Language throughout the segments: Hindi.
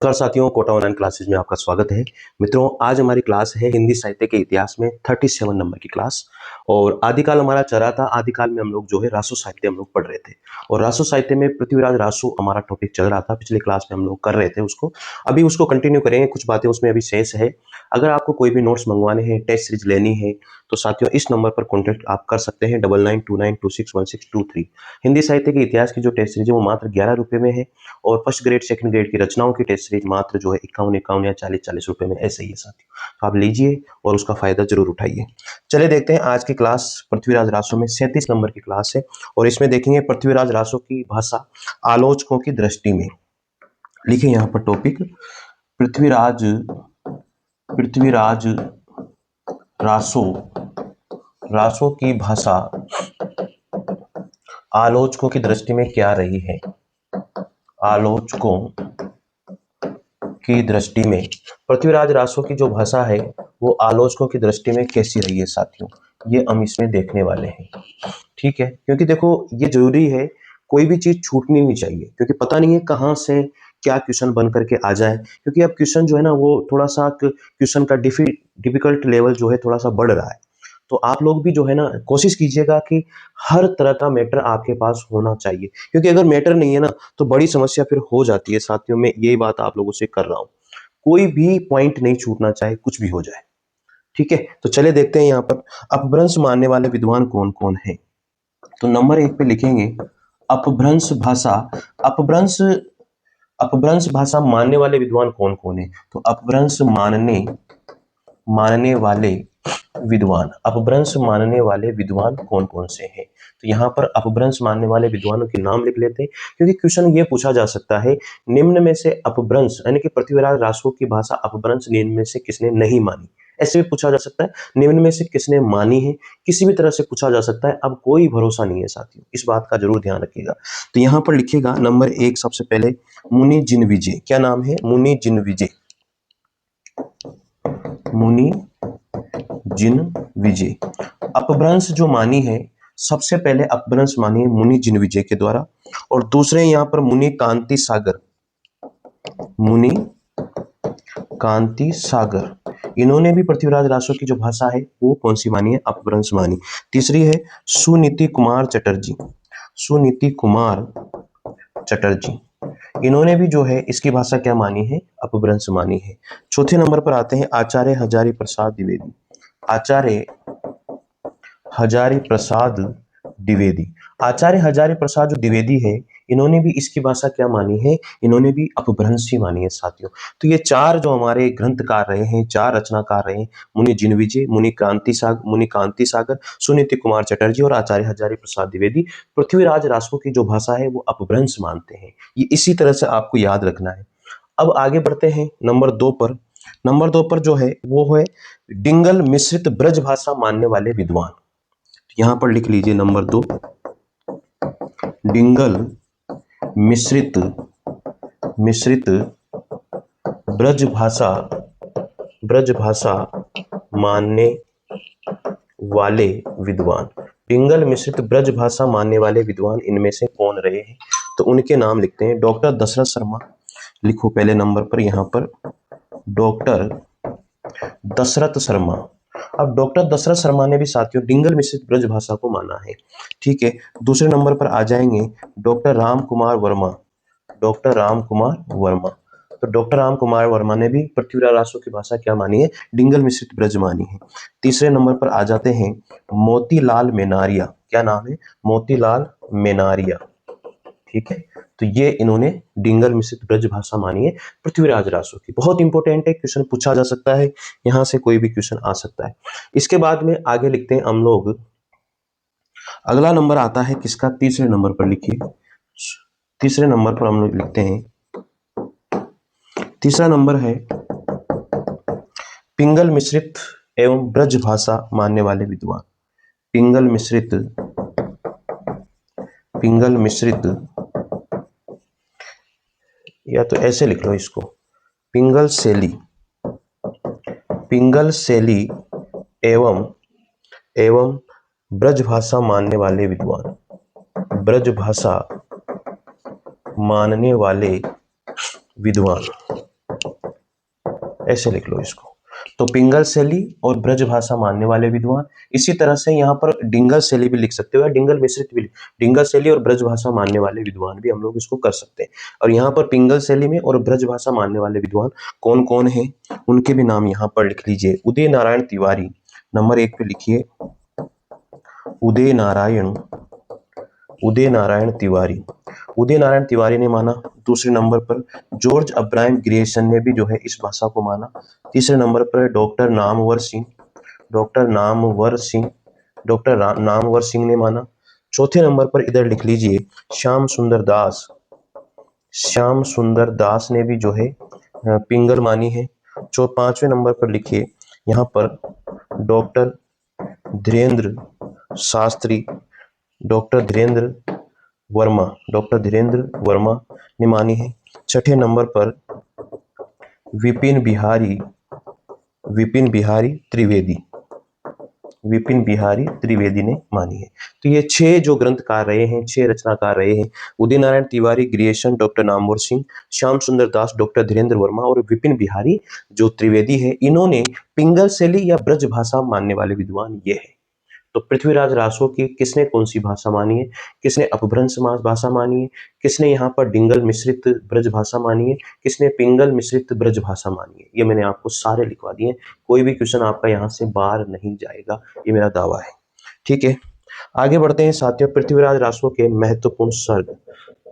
नमस्कार साथियों, कोटा ऑनलाइन क्लासेज में आपका स्वागत है। मित्रों, आज हमारी क्लास है हिंदी साहित्य के इतिहास में 37 नंबर की क्लास। और आदिकाल हमारा चला था। आदिकाल में हम लोग जो है रासो साहित्य हम लोग पढ़ रहे थे और रासो साहित्य में पृथ्वीराज रासो हमारा टॉपिक चल रहा था। पिछले क्लास में हम लोग कर रहे थे उसको, अभी उसको कंटिन्यू करेंगे। कुछ बातें उसमें अभी शेष है। अगर आपको कोई भी नोट्स मंगवाने हैं, टेस्ट सीरीज लेनी है, तो साथियों इस नंबर पर कॉन्टैक्ट आप कर सकते हैं 9929261623। हिंदी साहित्य के इतिहास की जो टेस्ट सीरीज है वो मात्र 11 रुपये में है और फर्स्ट ग्रेड सेकंड ग्रेड की रचनाओं की टेस्ट सीरीज मात्र जो है 51 या 40 रुपए में ऐसे ही है साथियों। तो आप लीजिए और उसका फायदा जरूर उठाइए। चलिए देखते हैं आज की क्लास। पृथ्वीराज रासो में 37 नंबर की क्लास है और इसमें देखेंगे पृथ्वीराज रासो की भाषा आलोचकों की दृष्टि में। लिखिए यहाँ पर टॉपिक पृथ्वीराज पृथ्वीराज रासो रासो की भाषा आलोचकों की दृष्टि में क्या रही है। आलोचकों की दृष्टि में पृथ्वीराज रासो की जो भाषा है वो आलोचकों की दृष्टि में कैसी रही है साथियों, ये हम इसमें देखने वाले हैं। ठीक है, क्योंकि देखो ये जरूरी है, कोई भी चीज छूटनी नहीं चाहिए, क्योंकि पता नहीं है कहाँ से क्या क्वेश्चन बन करके आ जाए। क्योंकि अब क्वेश्चन जो है ना वो थोड़ा सा क्वेश्चन का डिफिकल्ट लेवल जो है थोड़ा सा बढ़ रहा है। तो आप लोग भी जो है ना कोशिश कीजिएगा कि हर तरह का मैटर आपके पास होना चाहिए, क्योंकि अगर मैटर नहीं है ना तो बड़ी समस्या फिर हो जाती है साथियों। में यही बात आप लोगों से कर रहा हूँ, कोई भी पॉइंट नहीं छूटना, चाहे कुछ भी हो जाए। ठीक है, तो चले देखते हैं यहाँ पर अपभ्रंश मानने वाले विद्वान कौन कौन है। तो नंबर 1 पे लिखेंगे अपभ्रंश भाषा। अपभ्रंश अपभ्रंश भाषा मानने वाले विद्वान कौन कौन है। तो अपभ्रंश मानने वाले विद्वान, अपभ्रंश मानने वाले विद्वान कौन कौन से हैं। तो यहाँ पर अपभ्रंश मानने वाले विद्वानों के नाम लिख लेते हैं, क्योंकि क्वेश्चन ये पूछा जा सकता है निम्न में से अपभ्रंश यानी कि पृथ्वीराज रासो की भाषा अपभ्रंश निम्न में से किसने नहीं मानी, ऐसे भी पूछा जा सकता है। निम्न में से किसने मानी है, किसी भी तरह से पूछा जा सकता है। अब कोई भरोसा नहीं है साथियों, इस बात का जरूर ध्यान रखिएगा। तो यहाँ पर लिखिएगा नंबर 1 सबसे पहले मुनि जिनविजय। क्या नाम है? मुनि जिनविजय। मुनि जिनविजय अपभ्रंश जो मानी है, सबसे पहले अपभ्रंश मानी है मुनि जिनविजय के द्वारा, और दूसरे यहाँ पर मुनि कांति सागर। मुनि कांति सागर इन्होंने भी पृथ्वीराज रासो की जो भाषा है वो कौन सी मानी है? अपभ्रंश मानी। तीसरी है सुनीति कुमार चटर्जी। सुनीति कुमार चटर्जी इन्होंने भी जो है इसकी भाषा क्या मानी है? अपभ्रंश मानी है। चौथे नंबर पर आते हैं आचार्य हजारी प्रसाद द्विवेदी। आचार्य हजारी प्रसाद द्विवेदी। आचार्य हजारी प्रसाद जो द्विवेदी है, इन्होंने भी इसकी भाषा क्या मानी है? इन्होंने भी अपभ्रंश ही मानी है साथियों। तो ये चार जो हमारे ग्रंथकार रहे हैं, चार रचनाकार रहे हैं, मुनि जिनविजय, मुनि कांति सागर, सुनीति कुमार चटर्जी और आचार्य हजारी प्रसाद द्विवेदी पृथ्वीराज रासो की जो भाषा है वो अपभ्रंश मानते हैं। ये इसी तरह से आपको याद रखना है। अब आगे बढ़ते हैं नंबर 2 पर। नंबर 2 पर जो है वो है डिंगल मिश्रित ब्रज भाषा मानने वाले विद्वान। यहां पर लिख लीजिए नंबर 2 डिंगल मिश्रित ब्रज भाषा मानने वाले विद्वान। डिंगल मिश्रित ब्रज भाषा मानने वाले विद्वान इनमें से कौन रहे हैं? तो उनके नाम लिखते हैं। डॉक्टर दशरथ शर्मा, लिखो पहले नंबर पर यहां पर डॉक्टर दशरथ शर्मा। अब डॉक्टर दशरथ शर्मा ने भी साथियों डिंगल मिश्रित ब्रज भाषा को माना है। ठीक है, दूसरे नंबर पर आ जाएंगे डॉक्टर राम कुमार वर्मा। डॉक्टर राम कुमार वर्मा, तो डॉक्टर राम कुमार वर्मा ने भी पृथ्वीराज रासो की भाषा क्या मानी है? डिंगल मिश्रित ब्रज मानी है। तीसरे नंबर पर आ जाते हैं मोतीलाल मेनारिया। क्या नाम है? मोतीलाल मेनारिया। ठीक है, तो ये इन्होंने डिंगल मिश्रित ब्रज भाषा मानी है पृथ्वीराज रासो की। बहुत इंपॉर्टेंट है, क्वेश्चन पूछा जा सकता है, यहां से कोई भी क्वेश्चन आ सकता है। इसके बाद में आगे लिखते हैं हम लोग, अगला नंबर आता है किसका? तीसरे नंबर पर लिखिए। तीसरे नंबर पर हम लोग लिखते हैं, तीसरा नंबर है पिंगल मिश्रित एवं ब्रज भाषा मानने वाले विद्वान। पिंगल मिश्रित या तो ऐसे लिख लो इसको, पिंगल शैली एवं ब्रज भाषा मानने वाले विद्वान। ब्रज भाषा मानने वाले विद्वान। ऐसे लिख लो इसको। तो पिंगल शैली और ब्रज भाषा मानने वाले विद्वान। इसी तरह से यहाँ पर डिंगल शैली भी लिख सकते हो या डिंगल मिश्रित भी। डिंगल शैली और ब्रज भाषा मानने वाले विद्वान भी हम लोग इसको कर सकते हैं। और यहाँ पर पिंगल शैली में और ब्रज भाषा मानने वाले विद्वान कौन कौन है, उनके भी नाम यहाँ पर लिख लीजिए। उदय नारायण तिवारी नंबर 1 पे लिखिए, उदय नारायण तिवारी। उदय नारायण तिवारी ने माना। दूसरे नंबर पर जॉर्ज अब्राहम ग्रियर्सन ने भी जो है इस भाषा को माना। तीसरे नंबर पर डॉक्टर नामवर सिंह ने माना। चौथे नंबर पर इधर लिख लीजिए श्याम सुंदर दास ने भी जो है पिंगल मानी है। पांचवें नंबर पर लिखिए यहाँ पर डॉक्टर धीरेन्द्र वर्मा ने मानी है। छठे नंबर पर विपिन बिहारी त्रिवेदी ने मानी है। तो ये 6 जो ग्रंथकार रहे हैं, 6 रचनाकार रहे हैं, उदय नारायण तिवारी, ग्रियर्सन, डॉक्टर नामवर सिंह, श्याम सुंदर दास, डॉक्टर धीरेन्द्र वर्मा और विपिन बिहारी जो त्रिवेदी है, इन्होंने पिंगल शैली या ब्रज भाषा मानने वाले विद्वान ये है। तो पृथ्वीराज रासो की किसने कौन सी भाषा मानी है, किसने अपभ्रंश भाषा मानी है, किसने यहाँ पर डिंगल मिश्रित ब्रज भाषा मानी है, किसने पिंगल मिश्रित ब्रज भाषा मानी है, ये मैंने आपको सारे लिखवा दिए। कोई भी क्वेश्चन आपका यहाँ से बाहर नहीं जाएगा, ये मेरा दावा है। ठीक है, आगे बढ़ते हैं साथियों। पृथ्वीराज रासो के महत्वपूर्ण सर्ग,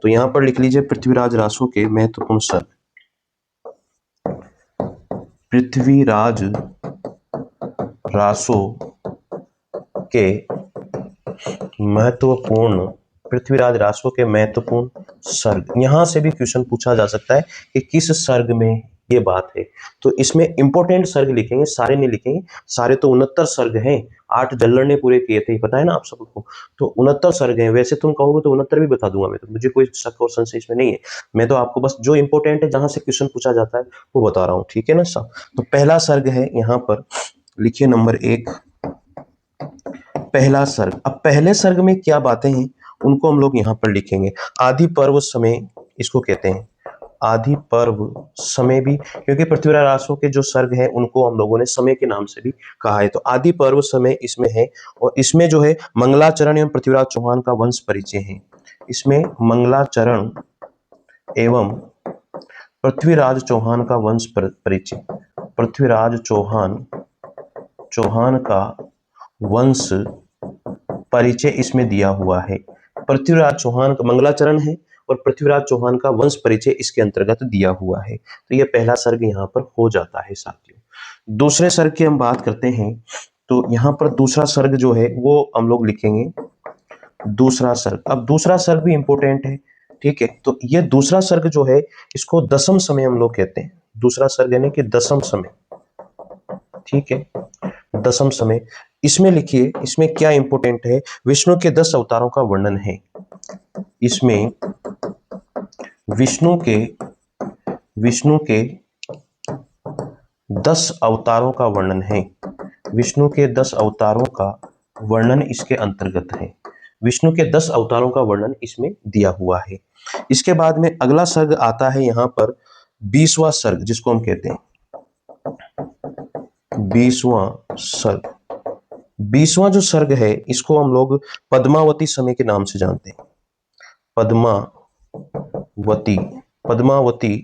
तो यहाँ पर लिख लीजिए पृथ्वीराज रासो के महत्वपूर्ण सर्ग। पृथ्वीराज रासो के महत्वपूर्ण सर्ग। यहां से भी क्वेश्चन पूछा जा सकता है कि किस सर्ग में ये बात है। तो इसमें इंपॉर्टेंट सर्ग लिखेंगे, सारे नहीं लिखेंगे। सारे तो 69 सर्ग हैं, 8 जल्लर ने पूरे किए थे, पता है ना आप सबको। तो 69 सर्ग हैं। वैसे तुम कहोगे तो 69 भी बता दूंगा मैं, तो मुझे कोई शक और संशय इसमें नहीं है। मैं तो आपको बस जो इंपॉर्टेंट है, जहां से क्वेश्चन पूछा जाता है, वो बता रहा हूँ। ठीक है ना सब। तो पहला सर्ग है यहाँ पर, लिखिए नंबर 1 पहला सर्ग। अब पहले सर्ग में क्या बातें हैं उनको हम लोग यहाँ पर लिखेंगे। आदि पर्व समय इसको कहते हैं, आदि पर्व समय भी, क्योंकि पृथ्वीराज रासो के जो सर्ग है उनको हम लोगों ने समय के नाम से भी कहा है। तो आदि पर्व समय इसमें है, और इसमें जो है मंगलाचरण एवं पृथ्वीराज चौहान का वंश परिचय है। इसमें मंगलाचरण एवं पृथ्वीराज चौहान का वंश परिचय, पृथ्वीराज चौहान का वंश परिचय इसमें दिया हुआ है। पृथ्वीराज चौहान का मंगलाचरण है और पृथ्वीराज चौहान का वंश परिचय इसके अंतर्गत दिया हुआ है। तो यह पहला सर्ग यहाँ पर हो जाता है साथियों। दूसरे सर्ग की हम बात करते हैं, तो यहाँ पर दूसरा सर्ग जो है वो हम लोग लिखेंगे दूसरा सर्ग। अब दूसरा सर्ग भी इंपॉर्टेंट है, ठीक है। तो ये दूसरा सर्ग जो है इसको दशम समय हम लोग कहते हैं। दूसरा सर्ग यानी कि दशम समय, ठीक है, दशम समय। इसमें लिखिए, इसमें क्या इंपॉर्टेंट है, विष्णु के 10 अवतारों का वर्णन है। इसमें विष्णु के 10 अवतारों का वर्णन है। विष्णु के 10 अवतारों का वर्णन इसके अंतर्गत है। विष्णु के 10 अवतारों का वर्णन इसमें दिया हुआ है। इसके बाद में अगला सर्ग आता है यहाँ पर 20वां सर्ग, जिसको हम कहते हैं 20वां सर्ग। 20वां जो सर्ग है इसको हम लोग पद्मावती समय के नाम से जानते हैं। पद्मावती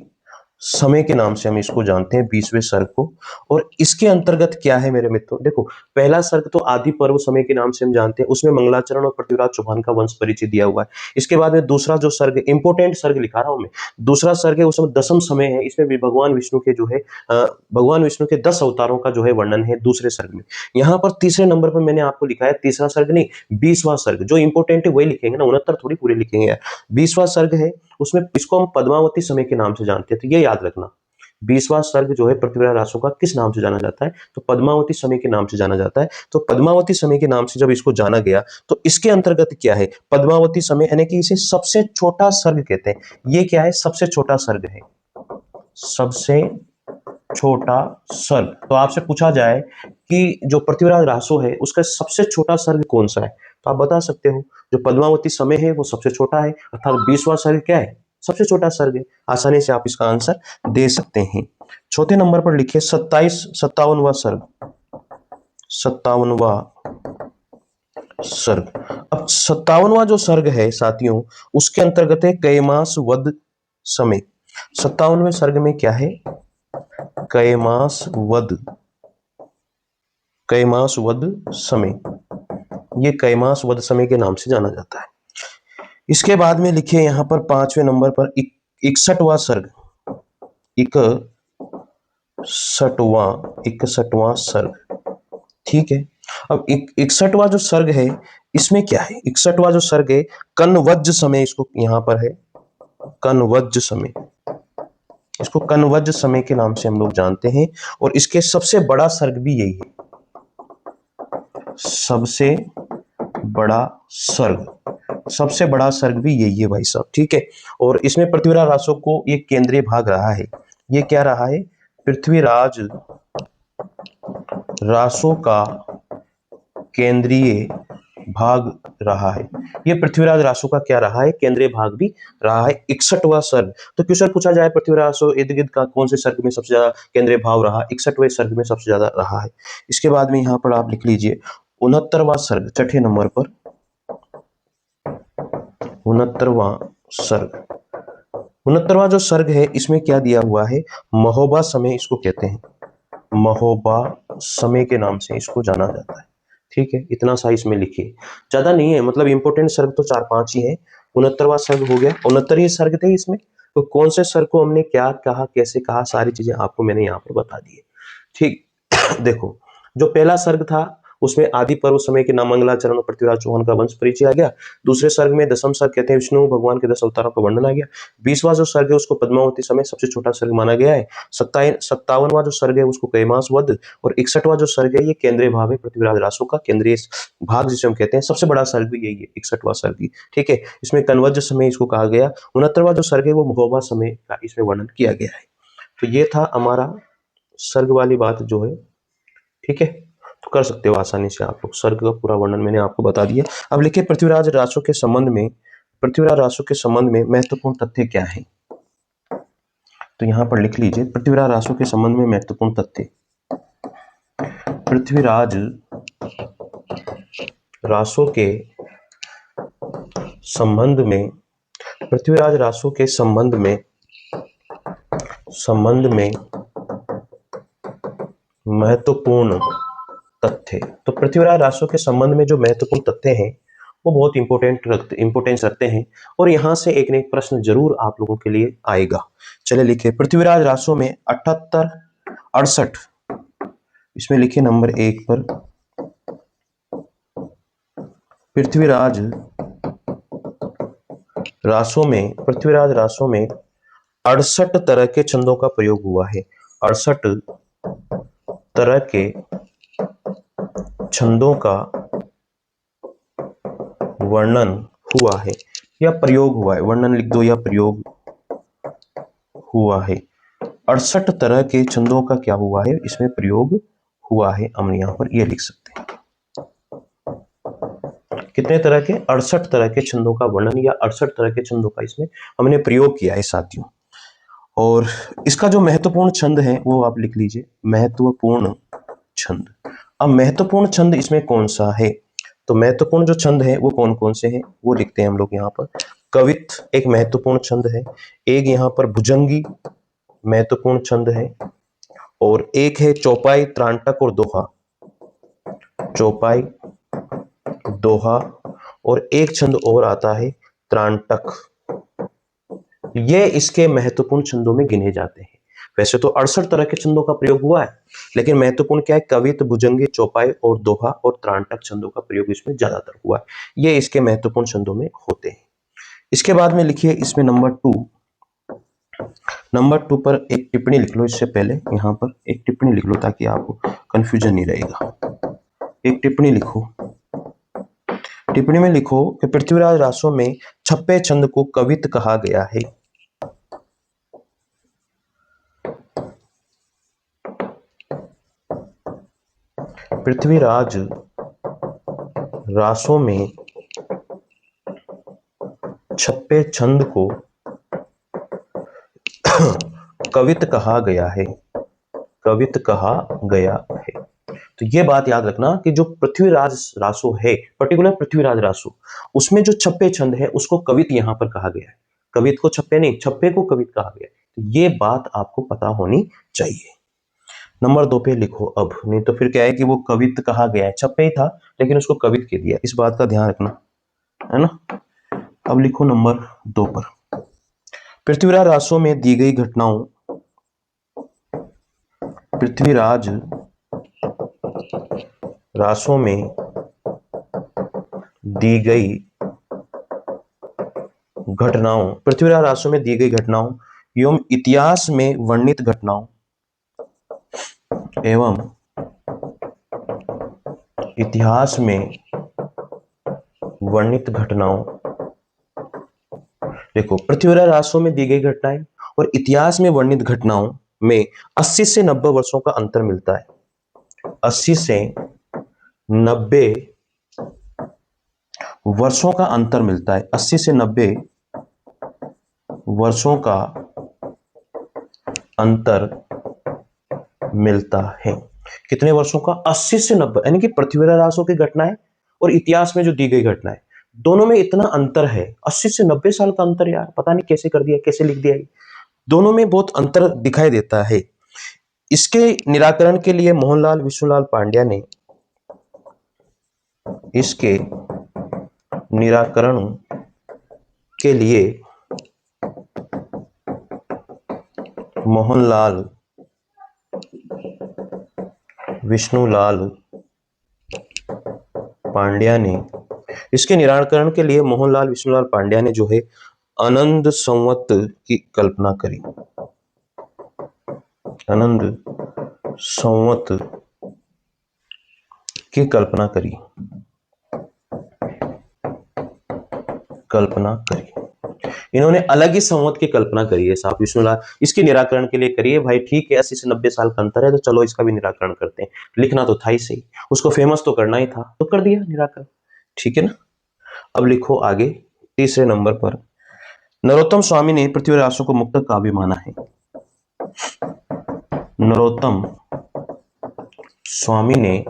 समय के नाम से हम इसको जानते हैं 20वें सर्ग को। और इसके अंतर्गत क्या है मेरे मित्रों, देखो पहला सर्ग तो आदि पर्व समय के नाम से हम जानते हैं, उसमें मंगलाचरण और पृथ्वीराज चौहान का वंश परिचय दिया हुआ है। इसके बाद में दूसरा जो सर्ग, इंपोर्टेंट सर्ग लिखा रहा हूं मैं, दूसरा सर्ग है उसमें दशम समय है। इसमें भी भगवान विष्णु के जो है भगवान विष्णु के 10 अवतारों का जो है वर्णन है दूसरे सर्ग में। यहाँ पर तीसरे नंबर पर मैंने आपको लिखा है तीसरा सर्ग नहीं, 20वां सर्ग। जो इंपोर्टेंट है वही लिखेंगे ना, 69 थोड़ी पूरे लिखेंगे यार। 20वां सर्ग है, उसमें इसको हम पद्मावती समय के नाम से जानते हैं, तो ये याद रखना। 20वां सर्ग जो है पृथ्वीराज रासो का किस नाम से जाना जाता है, तो पद्मावती समय के नाम से जाना जाता है। तो पद्मावती समय के नाम से जब इसको जाना गया तो इसके अंतर्गत क्या है, पद्मावती समय यानी कि इसे सबसे छोटा सर्ग कहते हैं। ये क्या है, सबसे छोटा सर्ग है, सबसे छोटा सर्ग। तो आपसे पूछा जाए कि जो पृथ्वीराज रासो है उसका सबसे छोटा सर्ग कौन सा है, तो आप बता सकते हो जो पद्मावती समय है वो सबसे छोटा है, अर्थात 20वां सर्ग क्या है, सबसे छोटा सर्ग है। आसानी से आप इसका आंसर दे सकते हैं। चौथे नंबर पर लिखिए 57वां सर्ग, 57वां सर्ग। अब 57वां जो सर्ग है साथियों, उसके अंतर्गत है कैमास वध समय। 57वें सर्ग में क्या है? कैमास वध, कैमास वध समय। ये कैमास वध समय के नाम से जाना जाता है। इसके बाद में लिखिए यहां पर 5वें नंबर पर 61वां सर्ग, 61वां सर्ग। ठीक है। अब 61वां जो सर्ग है, इसमें क्या है? 61वां जो सर्ग है कनवज समय, इसको यहां पर है कनवज समय। इसको कनवज समय के नाम से हम लोग जानते हैं। और इसके सबसे बड़ा सर्ग भी यही है, सबसे बड़ा सर्ग, सबसे बड़ा सर्ग भी यही है भाई साहब। ठीक है। और इसमें पृथ्वीराज रासो को ये केंद्रीय भाग रहा है। ये क्या रहा है? पृथ्वीराज रासो का केंद्रीय भाग रहा है। ये पृथ्वीराज रासो का क्या रहा है? केंद्रीय भाग भी रहा है। 61वां सर्ग। तो क्वेश्चन पूछा जाए पृथ्वीराज रासो इर्द गिर्द का कौन से सर्ग में सबसे ज्यादा केंद्रीय भाव रहा? 61वें सर्ग में सबसे ज्यादा रहा है। इसके बाद में यहां पर आप लिख लीजिए 69वां सर्ग, छठे नंबर पर 69वां सर्ग। 69वां जो सर्ग है, इसमें क्या दिया हुआ है? महोबा समय इसको कहते हैं, महोबा समय के नाम से इसको जाना जाता है। ठीक है। इतना सा इसमें लिखिए, ज्यादा नहीं है, मतलब इंपोर्टेंट सर्ग तो 4-5 ही है। 69वां सर्ग हो गया। 69 ही सर्ग थे इसमें। तो कौन से सर्ग को हमने क्या कहा, कैसे कहा, सारी चीजें आपको मैंने यहाँ पर बता दी है। ठीक। देखो, जो पहला सर्ग था उसमें आदि पर्व समय के नामंगलाचरण और पृथ्वीराज चौहान का वंश परिचय आ गया। दूसरे सर्ग में दसम सर्ग कहते हैं विष्णु भगवान के 10 अवतारों का वर्णन आ गया। 20वां जो सर्ग है उसको पद्मावती समय सबसे छोटा सर्ग माना गया है। 57वां जो सर्ग है उसको कैमास वध, और 61वां जो सर्ग है ये केंद्रीय भाग है पृथ्वीराज रासो का, केंद्रीय भाग जिसे हम कहते हैं। सबसे बड़ा सर्ग भी यही है, 61वां सर्ग ही। ठीक है। इसमें कनवज समय इसको कहा गया। 69वां जो सर्ग है वो महोबा समय का इसमें वर्णन किया गया है। तो ये था हमारा सर्ग वाली बात जो है। ठीक है। तो कर सकते हो आसानी से आप लोग, सर्ग का पूरा वर्णन मैंने आपको बता दिया। अब लिखिए पृथ्वीराज रासो के संबंध में, पृथ्वीराज रासो के संबंध में महत्वपूर्ण तथ्य क्या है? तो यहां पर लिख लीजिए पृथ्वीराज रासो के संबंध में महत्वपूर्ण तथ्य। पृथ्वीराज रासो के संबंध में, पृथ्वीराज रासो के संबंध में महत्वपूर्ण तथ्य। तो पृथ्वीराज रासो के संबंध में जो महत्वपूर्ण तथ्य हैं वो बहुत इंपोर्टेंस रखते हैं। और यहां से एक न एक प्रश्न जरूर आप लोगों के लिए आएगा। चलिए लिखिए पृथ्वीराज रासो में 78, 68, इसमें लिखिए नंबर 1 पर पृथ्वीराज रासो में, पृथ्वीराज रासो में 68 तरह के छंदों का प्रयोग हुआ है। 68 तरह के छंदों का वर्णन हुआ है या प्रयोग हुआ है। वर्णन लिख दो या प्रयोग हुआ है। 68 तरह के छंदों का क्या हुआ है? इसमें प्रयोग हुआ है। हम यहां पर ये लिख सकते हैं। कितने तरह के? 68 तरह के छंदों का वर्णन या 68 तरह के छंदों का इसमें हमने प्रयोग किया है साथियों। और इसका जो महत्वपूर्ण छंद है वो आप लिख लीजिए, महत्वपूर्ण छंद। अब महत्वपूर्ण छंद इसमें कौन सा है? तो महत्वपूर्ण जो छंद है वो कौन कौन से हैं वो लिखते हैं हम लोग यहाँ पर। कवित एक महत्वपूर्ण छंद है, एक यहाँ पर भुजंगी महत्वपूर्ण छंद है, और एक है चौपाई, त्रांटक और दोहा। चौपाई, दोहा, और एक छंद और आता है त्रांटक। ये इसके महत्वपूर्ण छंदों में गिने जाते हैं। वैसे तो 68 तरह के छंदों का प्रयोग हुआ है, लेकिन महत्वपूर्ण क्या है? कवित, भुजंगी, चौपाई और दोहा और त्रांटक छंदों का प्रयोग इसमें ज्यादातर हुआ है। ये इसके महत्वपूर्ण छंदों में होते हैं। इसके बाद में लिखिए इसमें नंबर 2 पर एक टिप्पणी लिख लो। इससे पहले यहाँ पर एक टिप्पणी लिख लो ताकि आपको कंफ्यूजन नहीं रहेगा। एक टिप्पणी लिखो। टिप्पणी में लिखो कि पृथ्वीराज रासो में छप्पे छंद को कवित कहा गया है। पृथ्वीराज रासो में छप्पे छंद को कवित कहा गया है, कवित कहा गया है। तो ये बात याद रखना कि जो पृथ्वीराज रासो है, पर्टिकुलर पृथ्वीराज रासो, उसमें जो छप्पे छंद है उसको कवित यहां पर कहा गया है। कवित को छप्पे नहीं, छप्पे को कवित कहा गया है। तो ये बात आपको पता होनी चाहिए। नंबर 2 पे लिखो अब, नहीं तो फिर क्या है कि वो कवित कहा गया है, छप्पे ही था लेकिन उसको कवित कह दिया। इस बात का ध्यान रखना, है ना। अब लिखो नंबर 2 पर, पृथ्वीराज रासो में दी गई घटनाओं, पृथ्वीराज रासो में दी गई घटनाओं, पृथ्वीराज रासो में दी गई घटनाओं एवं इतिहास में वर्णित घटनाओं एवं इतिहास में वर्णित घटनाओं। देखो, पृथ्वीराज रासो में दी गई घटनाएं और इतिहास में वर्णित घटनाओं में 80 से 90 वर्षों का अंतर मिलता है। 80 से 90 वर्षों का अंतर मिलता है। 80 से 90 वर्षों का अंतर मिलता है। कितने वर्षों का? 80 से 90, यानी कि पृथ्वीराज रासो की घटनाएं और इतिहास में जो दी गई घटनाएं, दोनों में इतना अंतर है। 80 से 90 साल का अंतर, यार पता नहीं कैसे कर दिया, कैसे लिख दिया। दोनों में बहुत अंतर दिखाई देता है। इसके निराकरण के लिए मोहनलाल विष्णुलाल पांड्या ने, इसके निराकरण के लिए मोहनलाल विष्णुलाल पांड्या ने, इसके निराकरण के लिए मोहनलाल विष्णुलाल पांड्या ने जो है आनंद संवत की कल्पना करी। आनंद संवत की कल्पना करी, इन्होंने अलग ही संवत की कल्पना करी है साहब विष्णुलाल। इसके निराकरण के लिए करिए भाई, ठीक है 80 से 90 साल का अंतर है तो चलो इसका भी निराकरण करते हैं। लिखना तो था ही सही, उसको फेमस तो करना ही था, तो कर दिया निराकरण, ठीक है ना। अब लिखो आगे, तीसरे नंबर पर, नरोत्तम स्वामी ने पृथ्वीराज रासो को मुक्तक काव्य माना है। नरोत्तम स्वामी ने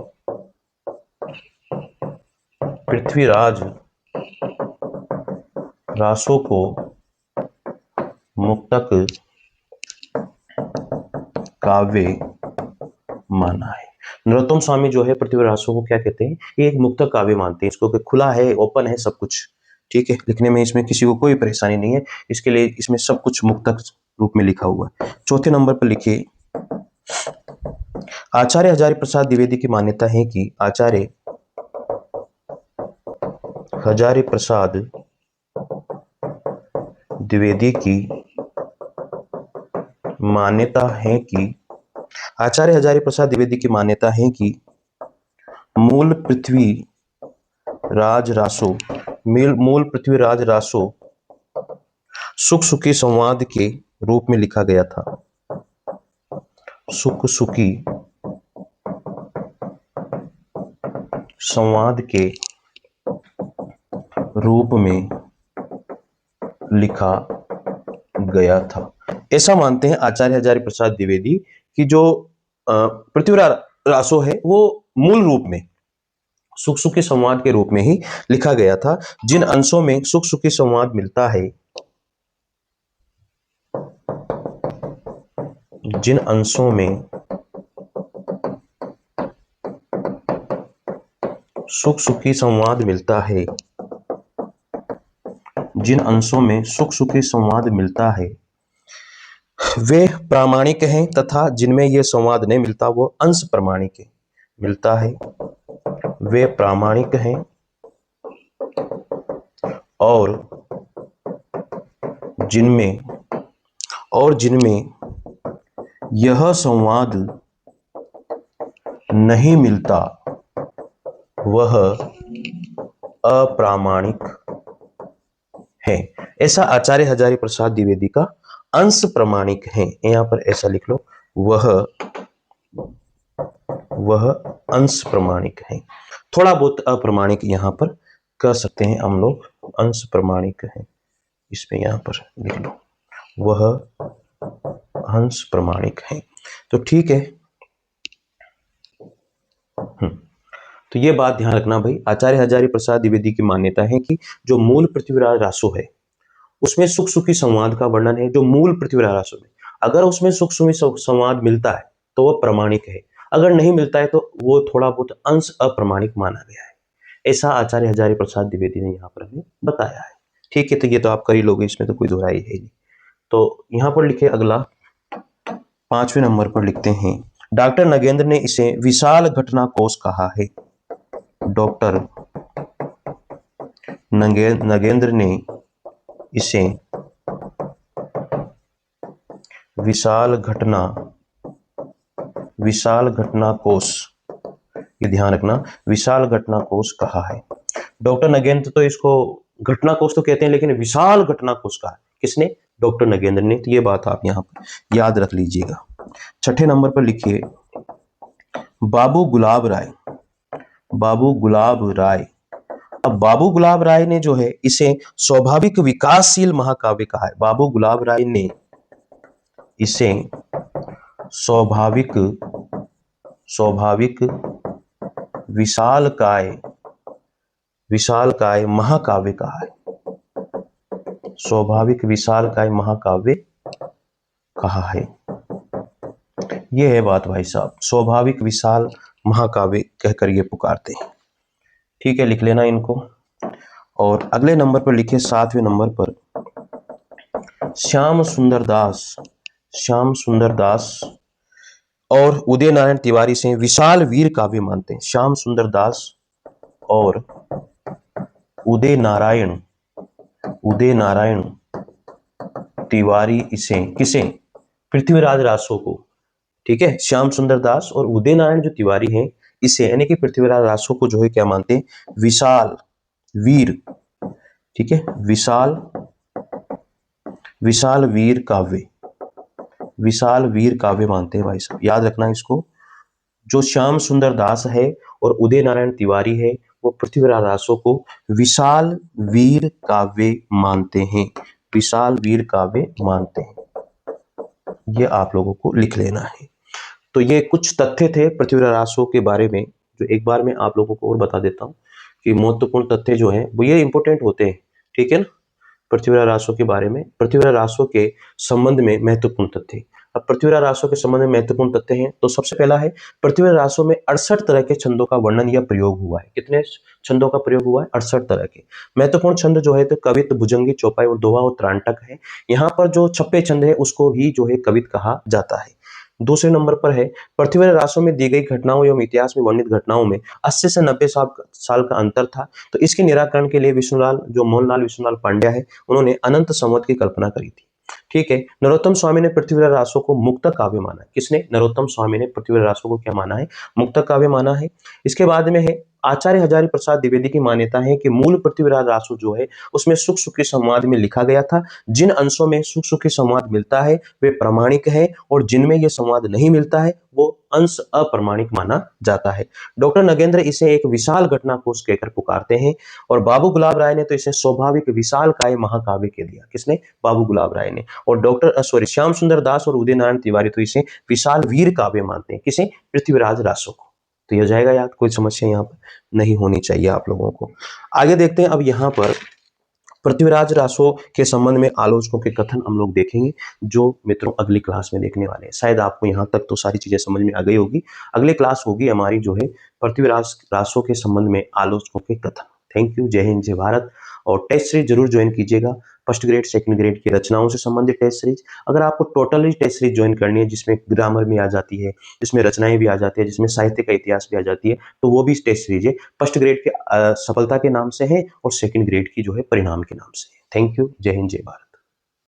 पृथ्वीराज रासो को मुक्तक काव्य माना है। नरोत्तम स्वामी जो है पृथ्वीराज रासो को क्या कहते हैं? ये एक मुक्तक काव्य मानते हैं इसको, कि खुला है, ओपन है सब कुछ, ठीक है। लिखने में इसमें किसी को कोई परेशानी नहीं है, इसके लिए इसमें सब कुछ मुक्तक रूप में लिखा हुआ है। चौथे नंबर पर लिखिए, आचार्य हजारी प्रसाद द्विवेदी की मान्यता है कि आचार्य हजारी प्रसाद द्विवेदी की मान्यता है कि, आचार्य हजारी प्रसाद द्विवेदी की मान्यता है कि मूल पृथ्वीराज रासो सुख सुखी संवाद के रूप में लिखा गया था। सुख सुखी संवाद के रूप में लिखा गया था, ऐसा मानते हैं आचार्य हजारी प्रसाद द्विवेदी कि जो पृथ्वीराज रासो है वो मूल रूप में सुख सुखी संवाद के रूप में ही लिखा गया था। जिन अंशों में सुख सुखी संवाद मिलता है, जिन अंशों में सुख सुखी संवाद मिलता है, जिन अंशों में सुख सुखी संवाद मिलता है वे प्रामाणिक हैं, तथा जिनमें यह संवाद नहीं मिलता वो अंश प्रमाणिक है। मिलता है वे प्रामाणिक हैं और जिनमें यह संवाद नहीं मिलता वह अप्रामाणिक है। ऐसा आचार्य हजारी प्रसाद द्विवेदी का अंश प्रमाणिक है, यहां पर ऐसा लिख लो, वह अंश प्रमाणिक है। थोड़ा बहुत अप्रमाणिक यहां पर कह सकते हैं हम लोग, अंश प्रमाणिक है, इसमें यहां पर लिख लो, वह हंस प्रमाणिक हैं। तो ठीक है। तो ये बात ध्यान रखना भाई, आचार्य हजारी प्रसाद द्विवेदी की मान्यता है कि जो मूल पृथ्वीराज रासो है उसमें सुख सुखी संवाद का वर्णन है। जो मूल पृथ्वीराज रासो में अगर उसमें सुख सुखी संवाद मिलता है तो वह प्रमाणिक है, अगर नहीं मिलता है तो वो थोड़ा बहुत अंश अप्रमाणिक माना गया है। ऐसा आचार्य हजारी प्रसाद द्विवेदी ने यहाँ पर हमें बताया है। ठीक है, तो ये तो आप कर ही लोगे, इसमें तो कोई दोहराई है नहीं। तो यहाँ पर लिखे अगला 5वें नंबर पर लिखते हैं, डॉक्टर नगेंद्र ने इसे विशाल घटना कोश कहा है। डॉक्टर नगेंद्र ने इसे विशाल घटना कोश, ये ध्यान रखना, विशाल घटना कोश कहा है। डॉक्टर नगेंद्र तो इसको घटना कोश तो कहते हैं, लेकिन विशाल घटना कोश कहा है किसने? डॉक्टर नगेंद्र ने। तो ये बात आप यहाँ पर याद रख लीजिएगा। 6ठे नंबर पर लिखिए बाबू गुलाब राय। बाबू गुलाब राय, अब बाबू गुलाब राय ने जो है इसे स्वाभाविक विकासशील महाकाव्य कहा है। बाबू गुलाब राय ने इसे स्वाभाविक विशालकाय महाकाव्य कहा है। स्वाभाविक विशालकाय महाकाव्य कहा है। ये है बात भाई साहब, स्वाभाविक विशाल महाकाव्य कहकर ये पुकारते हैं। ठीक है, लिख लेना इनको। और अगले नंबर पर लिखिए 7वें नंबर पर श्याम सुंदर दास और उदय नारायण तिवारी से विशाल वीर काव्य मानते हैं। श्याम सुंदर दास और उदय नारायण तिवारी इसे किसे? पृथ्वीराज रासो को। ठीक है, श्याम सुंदर दास और उदय नारायण जो तिवारी हैं इसे यानी कि पृथ्वीराज रासो को जो है क्या मानते हैं? विशाल वीर। ठीक है, विशाल वीर काव्य मानते हैं भाई साहब, याद रखना इसको। जो श्याम सुंदर दास है और उदय नारायण तिवारी है वो पृथ्वीराज रासो को विशाल वीर काव्य मानते हैं। विशाल वीर काव्य मानते हैं, ये आप लोगों को लिख लेना है। तो ये कुछ तथ्य थे पृथ्वीराज रासो के बारे में, जो एक बार मैं आप लोगों को और बता देता हूँ कि महत्वपूर्ण तथ्य जो हैं वो ये इंपॉर्टेंट होते हैं। ठीक है ना, पृथ्वीराज रासो के बारे में, पृथ्वीराज रासो के संबंध में महत्वपूर्ण तथ्य। अब पृथ्वीराज रासो के संबंध में महत्वपूर्ण तथ्य हैं तो सबसे पहला है पृथ्वीराज रासो में 68 तरह के छंदों का वर्णन या प्रयोग हुआ है। कितने छंदों का प्रयोग हुआ है? 68 तरह के। महत्वपूर्ण छंद जो है तो कवित, भुजंगी, चौपाई और दोहा और त्राटक है। यहाँ पर जो छप्पे छंद है उसको भी जो है कवित कहा जाता है। दूसरे नंबर पर है पृथ्वीराज रासो में दी गई घटनाओं एवं इतिहास में वर्णित घटनाओं में 80 से 90 साल का अंतर था। तो इसके निराकरण के लिए मोहनलाल विष्णुलाल पांड्या है, उन्होंने अनंत संवत की कल्पना करी थी। ठीक है, नरोत्तम स्वामी ने पृथ्वीराज रासो को मुक्तक काव्य माना है। किसने? नरोत्तम स्वामी ने पृथ्वीराज रासो को क्या माना है? मुक्तक काव्य माना है। इसके बाद में है आचार्य हजारी प्रसाद द्विवेदी की मान्यता है कि मूल पृथ्वीराज रासो जो है उसमें सुख सुखी संवाद में लिखा गया था। जिन अंशों में सुख सुखी संवाद मिलता है वे प्रमाणिक है और जिनमें यह संवाद नहीं मिलता है वो अंश अप्रमाणिक माना जाता है। डॉक्टर नगेंद्र इसे एक विशाल घटना कोश कहकर पुकारते हैं और बाबू गुलाब राय ने तो इसे स्वाभाविक विशाल काय महाकाव्य कह दिया। किसने? बाबू गुलाब राय ने। और श्याम सुंदर दास और उदय नारायण तिवारी तो इसे विशाल वीर काव्य मानते हैं। किसे? पृथ्वीराज रासो को। तो यह जाएगा याद, कोई समस्या यहाँ पर नहीं होनी चाहिए आप लोगों को। आगे देखते हैं, अब यहाँ पर पृथ्वीराज रासो के संबंध में आलोचकों के कथन हम लोग देखेंगे, जो मित्रों अगली क्लास में देखने वाले हैं। शायद आपको यहाँ तक तो सारी चीजें समझ में आ गई होगी। अगली क्लास होगी हमारी जो है पृथ्वीराज रासो के संबंध में आलोचकों के कथन। थैंक यू, जय हिंद, जय भारत। और टेस्ट सीरीज जरूर ज्वाइन कीजिएगा, फर्स्ट ग्रेड, सेकंड ग्रेड की रचनाओं से संबंधित टेस्ट सीरीज। अगर आपको टोटली टेस्ट सीरीज ज्वाइन करनी है जिसमें ग्रामर भी आ जाती है, जिसमें रचनाएं भी आ जाती है, जिसमें साहित्य का इतिहास भी आ जाती है, तो वो भी टेस्ट सीरीज है। फर्स्ट ग्रेड के सफलता के नाम से है और सेकंड ग्रेड की जो है परिणाम के नाम से है। थैंक यू, जय हिंद, जय भारत।